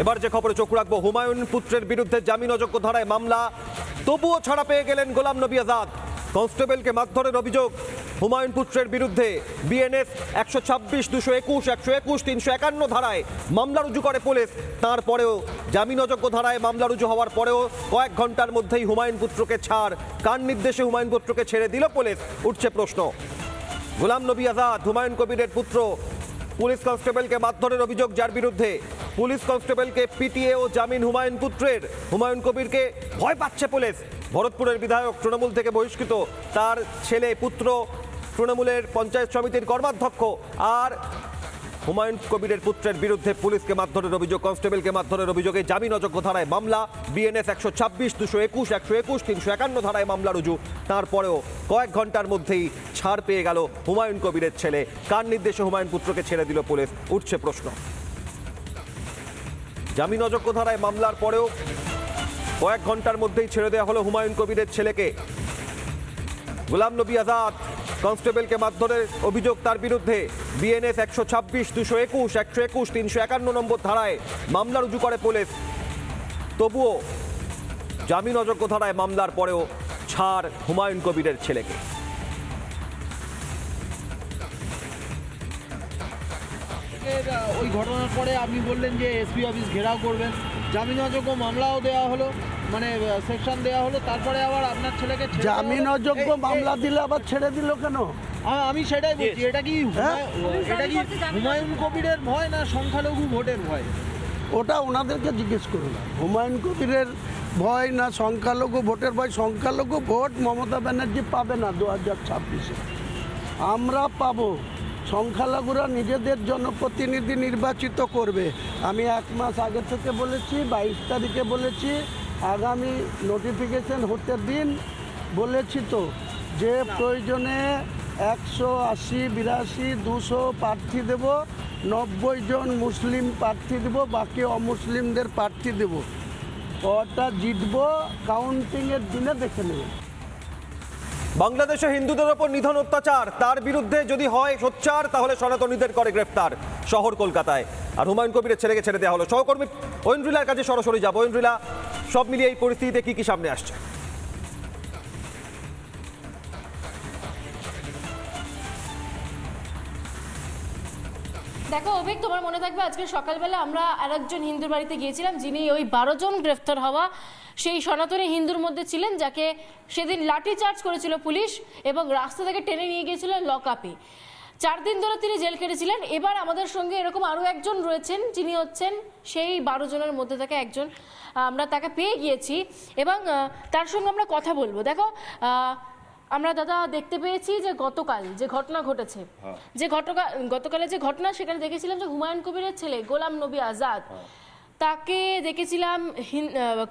এবার যে খবরে চোখ রাখবো, হুমায়ুন পুত্রের বিরুদ্ধে জামিন অযোগ্য ধারায় মামলা, তবুও ছাড়া পেয়ে গেলেন গোলাম নবী আজাদ। কনস্টেবলকে মারধরের অভিযোগ হুমায়ুন পুত্রের বিরুদ্ধে বিএনএস 126, 221, 121, 351 ধারায় মামলা রুজু করে পুলিশ। তারপরেও জামিন অযোগ্য ধারায় মামলা রুজু হওয়ার পরেও কয়েক ঘন্টার মধ্যেই হুমায়ুন পুত্রকে ছাড়। কার নির্দেশে হুমায়ুন পুত্রকে ছেড়ে দিল পুলিশ, উঠছে প্রশ্ন। গোলাম নবী আজাদ হুমায়ুন কবিরের পুত্র, পুলিশ কনস্টেবলকে মারধরের অভিযোগ যার বিরুদ্ধে, পুলিশ কনস্টেবলকে পিটিয়ে ও জামিন হুমায়ুন পুত্রের। হুমায়ুন কবিরকে ভয় পাচ্ছে পুলিশ। ভরতপুরের বিধায়ক তৃণমূল থেকে বহিষ্কৃত, তার ছেলে পুত্র তৃণমূলের পঞ্চায়েত সমিতির কর্মাধ্যক্ষ। আর হুমায়ুন কবিরের পুত্রের বিরুদ্ধে পুলিশকে মারধরের অভিযোগ, কনস্টেবলকে মারধরের অভিযোগে জামিন অযোগ্য ধারায় মামলা। বিএনএস 126, 221, 121, 351 ধারায় মামলা রুজু। তারপরেও কয়েক ঘন্টার মধ্যেই ছাড় পেয়ে গেল হুমায়ুন কবিরের ছেলে। কার নির্দেশে হুমায়ুন পুত্রকে ছেড়ে দিল পুলিশ, উঠছে প্রশ্ন। জামিন অযোগ্য ধারায় মামলার পরেও কয়েক ঘন্টার মধ্যেই ছেড়ে দেওয়া হলো হুমায়ুন কবিরের ছেলেকে। গোলাম নবী আজাদ কনস্টেবলকে মারধরের অভিযোগ তার বিরুদ্ধে, বিএনএস 126, 221, 121, 351 নম্বর ধারায় মামলা রুজু করে পুলিশ। তবুও জামিন অযোগ্য ধারায় মামলার পরেও ছাড় হুমায়ুন কবিরের ছেলেকে। ওই ঘটনার পরে আপনি বললেন যে এসপি অফিস ঘেরাও করবেন, জামিন অযোগ্য মামলাও দেওয়া হলো, মানে সেকশন দেওয়া হলো, তারপরে আবার আপনার ছেলেকে জামিন অযোগ্য মামলা দিলে আবার ছেড়ে দিল কেন? আমি সেটাই বলছি, এটা কি হুমায়ুন কবিরের ভয় না সংখ্যালঘু ভোটের ভয়? ওটা ওনাদেরকে জিজ্ঞেস করুন। হুমায়ুন কবিরের ভয় না সংখ্যালঘু ভোটের ভয়? সংখ্যালঘু ভোট মমতা ব্যানার্জি পাবে না 2026-এ, আমরা পাবো। সংখ্যালঘুরা নিজেদের জনপ্রতিনিধি নির্বাচিত করবে। আমি 1 মাস আগে থেকে বলেছি, 22 তারিখে বলেছি, আগামী নোটিফিকেশন হতে দিন বলেছি তো, যে প্রয়োজনে 180, 82, 200 প্রার্থী দেব, 90 জন মুসলিম প্রার্থী দেব, বাকি অমুসলিমদের প্রার্থী দেব। ওটা জিতবো কাউন্টিংয়ের দিনে, দেখে নেব। বাংলাদেশে হিন্দুদের ওপর নিধন অত্যাচার, তার বিরুদ্ধে যদি হয় সোচ্চার, তাহলে সনাতনীদের করে গ্রেফতার শহর কলকাতায়। আর হুমায়ুন কবিরের ছেলেকে ছেড়ে দেওয়া হলো। সহকর্মী ঐন্দ্রিলার কাছে সরাসরি যাব। ঐন্দ্রিলা, সব মিলিয়ে এই পরিস্থিতিতে কি কি সামনে আসছে? দেখো অভিক, তোমার মনে থাকবে আজকে সকালবেলা আমরা আরেকজন হিন্দুর বাড়িতে গিয়েছিলাম, যিনি ওই 12 জন গ্রেফতার হওয়া সেই সনাতনী হিন্দুর মধ্যে ছিলেন, যাকে সেদিন লাঠিচার্জ করেছিল পুলিশ এবং রাস্তা থেকে টেনে নিয়ে গিয়েছিল লকআপে। 4 দিন ধরে তিনি জেল কেটেছিলেন। এবার আমাদের সঙ্গে এরকম আরও একজন রয়েছেন, যিনি হচ্ছেন সেই 12 জনের মধ্যে থেকে একজন। আমরা তাকে পেয়ে গিয়েছি এবং তার সঙ্গে আমরা কথা বলবো। দেখো, আমরা দাদা দেখতে পেয়েছি যে গতকাল যে ঘটনা ঘটেছে, গতকালের যে ঘটনা, সেখানে দেখেছিলাম যে হুমায়ুন কবিরের ছেলে গোলাম নবী আজাদ, তাকে দেখেছিলাম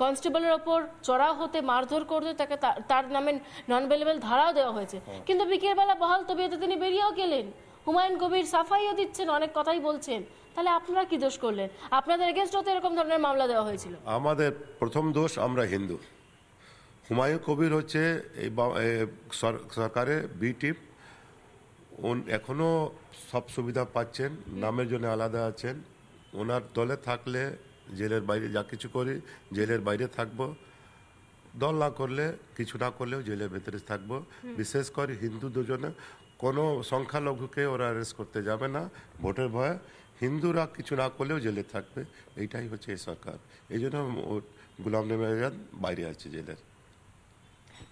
কনস্টেবলের ওপর চড়াও হতে, মারধর করতে, তাকে তার নামে নন বেলেবল ধারাও দেওয়া হয়েছে। কিন্তু বিকেলবেলা বহাল তবিয়তে তিনি বেরিয়েও গেলেন। হুমায়ুন কবির সাফাইও দিচ্ছেন, অনেক কথাই বলছেন। তাহলে আপনারা কি দোষ করলেন? আপনাদের এগেনস্টও তো এরকম ধরনের মামলা দেওয়া হয়েছিল। আমাদের প্রথম দোষ, আমরা হিন্দু। হুমায়ুন কবির হচ্ছে এই সরকারের বি টিম, এখনও সব সুবিধা পাচ্ছেন, নামের জন্য আলাদা আছেন। ওনার দলে থাকলে জেলের বাইরে যা কিছু করি জেলের বাইরে থাকবো, দল না করলে কিছু না করলেও জেলের ভেতরে থাকবো। বিশেষ করে হিন্দু দুজনে, কোনো সংখ্যালঘুকে ওরা অ্যারেস্ট করতে যাবে না ভোটের ভয়ে। হিন্দুরা কিছু না করলেও জেলে থাকবে, এইটাই হচ্ছে এই সরকার। এই জন্য গোলাম নবী আজাদ বাইরে আছে জেলের।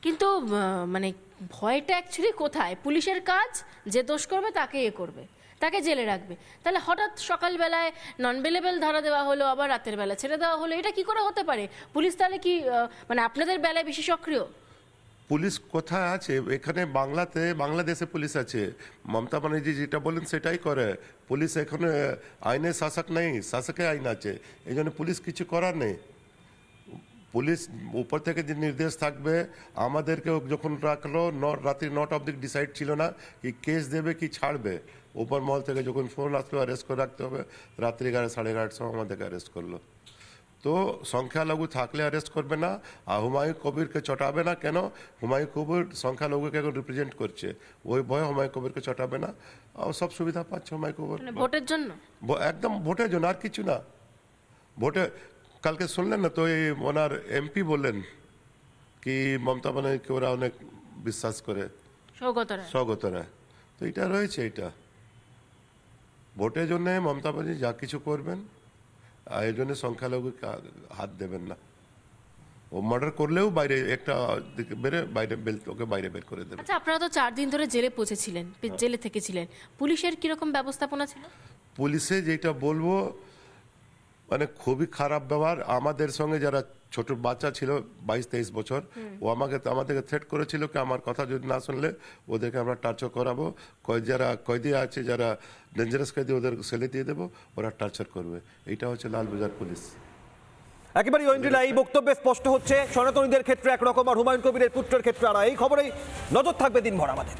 কিন্তু মানে ভয়টা অ্যাকচুয়ালি কোথায়? পুলিশের কাজ যে দোষ করবে তাকে করবে, তাকে জেলে রাখবে। তাহলে হঠাৎ সকালবেলায় নন বেলেবল ধারা দেওয়া হলো, আবার রাতের বেলা ছেড়ে দেওয়া হলো, এটা কি করে হতে পারে? পুলিশ তাহলে কি মানে আপনাদের বেলায় বেশি সক্রিয়? পুলিশ কোথায় আছে? এখানে বাংলাদেশে পুলিশ আছে। মমতা ব্যানার্জি যেটা বলেন সেটাই করে। পুলিশ এখানে আইনের শাসক নেই, শাসকের আইন আছে। এই জন্য পুলিশ কিছু করার নেই। পুলিশ উপর থেকে যে নির্দেশ থাকবে, আমাদেরকে যখন রাখলো রাত্রি 9টা অবধি ডিসাইড ছিল না কি কেস দেবে কি ছাড়বে। উপর মহল থেকে যখন ফোন আসলো অ্যারেস্ট করে রাখতে হবে, রাত্রি 11, 11:30 সময় আমাদেরকে অ্যারেস্ট করলো। তো সংখ্যালঘু থাকলে অ্যারেস্ট করবে না, আর হুমায়ুন কবিরকে চটাবে না। কেন? হুমায়ুন কবির সংখ্যালঘুকে এখন রিপ্রেজেন্ট করছে, ওই ভয়ে হুমায়ুন কবিরকে চটাবে না। আর সব সুবিধা পাচ্ছে হুমায়ুন কবির ভোটের জন্য, একদম ভোটের জন্য, আর কিছু না। ভোটে কালকে শুনলেন না তো এই ওনার এমপি বললেন কি মমতা ব্যানার্জিকে ওরা অনেক বিশ্বাস করে, স্বগতরা। তো এটা রয়েছে, এটা ভোটের জন্য মমতা ব্যানার্জি যা কিছু করবেন, আর এই জন্য সংখ্যালঘুকে হাত দেবেন না। ও মার্ডার করলেও বাইরে একটা দিকে বেরে বাইরে ওকে বাইরে বের করে দেবে। আচ্ছা, আপনারা তো 4 দিন ধরে জেলে পৌঁছেছিলেন, জেলে থেকেছিলেন, পুলিশের কিরকম ব্যবস্থাপনা ছিল? পুলিশে যেটা বলবো মানে খুবই খারাপ ব্যবহার। আমাদের সঙ্গে যারা ছোট বাচ্চা ছিল 22-23 বছর, ও আমাদেরকে থ্রেট করেছিল কি আমার কথা যদি না শুনলে ওদেরকে আমরা টার্চার করাবো, যারা কয়েদি আছে, যারা ডেঞ্জারাস কয়েদি ওদের সেলে দিয়ে দেবো, ওরা টার্চার করবে। এইটা হচ্ছে লালবাজার পুলিশ। একেবারে ঐন্দ্রিলা, এই বক্তব্যে স্পষ্ট হচ্ছে সনাতনীদের ক্ষেত্রে একরকম আর হুমায়ুন কবিরের পুত্রের ক্ষেত্রে আর। এই খবরেই নজর থাকবে দিনভর আমাদের।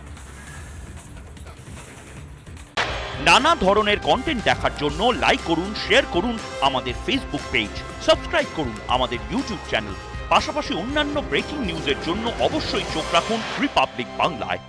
নানা ধরনের কন্টেন্ট দেখার জন্য লাইক করুন, শেয়ার করুন আমাদের ফেসবুক পেজ, সাবস্ক্রাইব করুন আমাদের ইউটিউব চ্যানেল। পাশাপাশি অন্যান্য ব্রেকিং নিউজের জন্য অবশ্যই চোখ রাখুন রিপাবলিক বাংলায়।